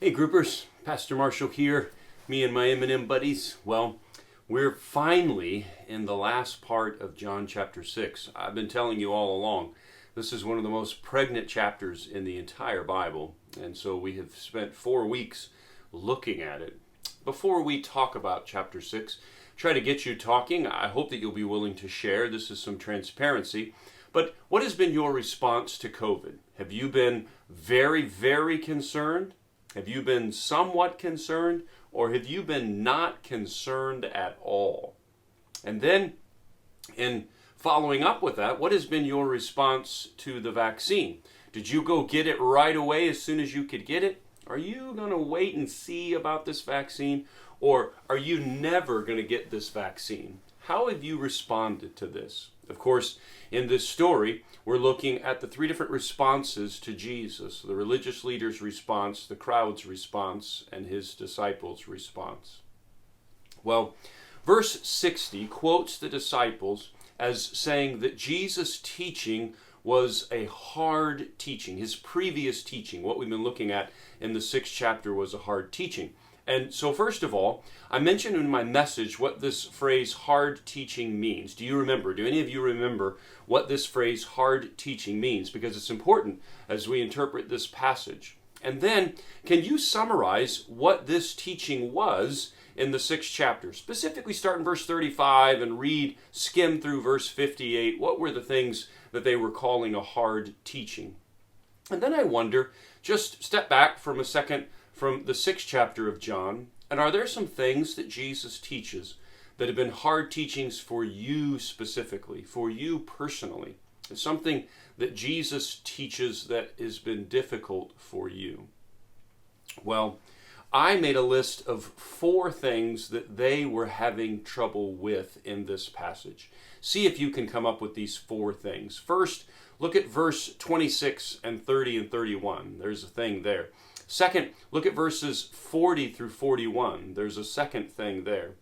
Hey groupers, Pastor Marshall here, me and my M&M buddies. Well, we're finally in the last part of John chapter 6. I've been telling you all along, this is one of the most pregnant chapters in the entire Bible, and so we have spent 4 weeks looking at it. Before we talk about chapter 6, try to get you talking. I hope that you'll be willing to share. This is some transparency. But what has been your response to COVID? Have you been very, very concerned? Have you been somewhat concerned, or have you been not concerned at all? And then, in following up with that, what has been your response to the vaccine? Did you go get it right away as soon as you could get it? Are you going to wait and see about this vaccine, or are you never going to get this vaccine? How have you responded to this? Of course, in this story, we're looking at the 3 different responses to Jesus: the religious leader's response, the crowd's response, and his disciples' response. Well, verse 60 quotes the disciples as saying that Jesus' teaching was a hard teaching. His previous teaching, what we've been looking at in the 6th chapter, was a hard teaching. And so first of all, I mentioned in my message what this phrase hard teaching means. Do you remember? Do any of you remember what this phrase hard teaching means? Because it's important as we interpret this passage. And then, can you summarize what this teaching was in the 6th chapter? Specifically start in verse 35 and skim through verse 58. What were the things that they were calling a hard teaching? And then I wonder, just step back from a second from the 6th chapter of John, and are there some things that Jesus teaches that have been hard teachings for you specifically, for you personally? It's something that Jesus teaches that has been difficult for you. Well, I made a list of 4 things that they were having trouble with in this passage. See if you can come up with these 4 things. First, look at verse 26 and 30 and 31. There's a thing there. Second, look at verses 40 through 41. There's a second thing there.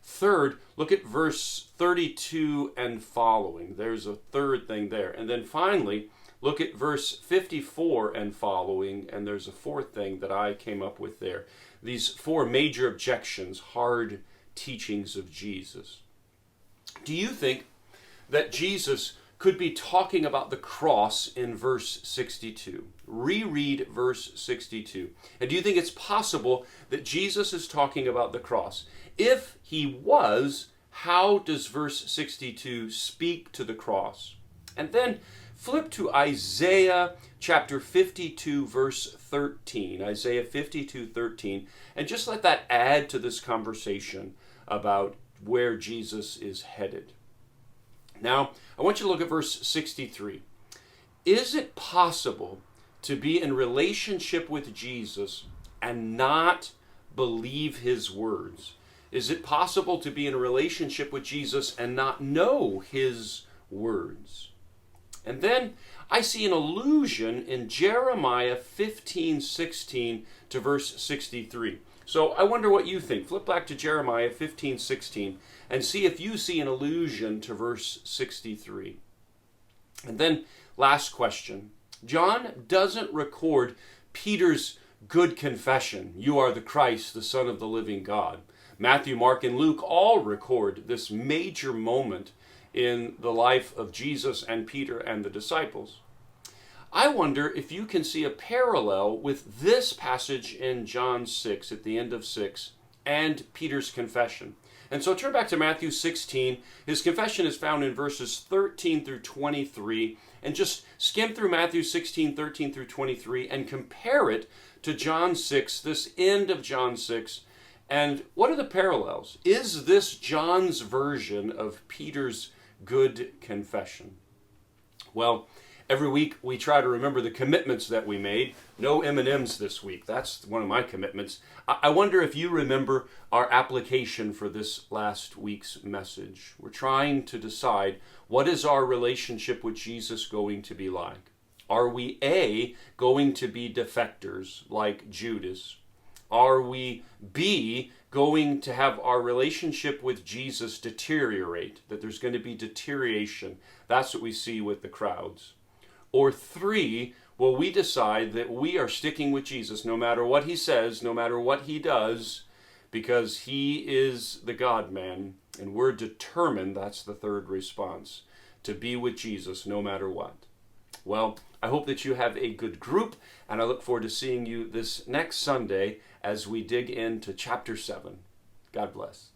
Third, look at verse 32 and following. There's a third thing there. And then finally, look at verse 54 and following, and there's a fourth thing that I came up with there. These 4 major objections, hard teachings of Jesus. Do you think that Jesus could be talking about the cross in verse 62? Reread verse 62. And do you think it's possible that Jesus is talking about the cross? If he was, how does verse 62 speak to the cross? And then flip to Isaiah chapter 52, verse 13. Isaiah 52, 13. And just let that add to this conversation about where Jesus is headed. Now, I want you to look at verse 63. Is it possible to be in relationship with Jesus and not believe his words? Is it possible to be in a relationship with Jesus and not know his words? And then I see an allusion in Jeremiah 15:16 to verse 63. So I wonder what you think. Flip back to Jeremiah 15:16 and see if you see an allusion to verse 63. And then last question. John doesn't record Peter's good confession, "You are the Christ, the Son of the living God." Matthew, Mark, and Luke all record this major moment in the life of Jesus and Peter and the disciples. I wonder if you can see a parallel with this passage in John 6, at the end of 6, and Peter's confession. And so turn back to Matthew 16. His confession is found in verses 13 through 23. And just skim through Matthew 16, 13 through 23, and compare it to John 6, this end of John 6. And what are the parallels? Is this John's version of Peter's good confession? Well, every week we try to remember the commitments that we made. No M&Ms this week. That's one of my commitments. I wonder if you remember our application for this last week's message. We're trying to decide, what is our relationship with Jesus going to be like? Are we A, going to be defectors like Judas? Are we B, going to have our relationship with Jesus deteriorate? That there's going to be deterioration. That's what we see with the crowds. Or 3, Well, we decide that we are sticking with Jesus no matter what he says, no matter what he does, because he is the God-man, and we're determined, that's the third response, to be with Jesus no matter what. Well, I hope that you have a good group, and I look forward to seeing you this next Sunday as we dig into chapter 7. God bless.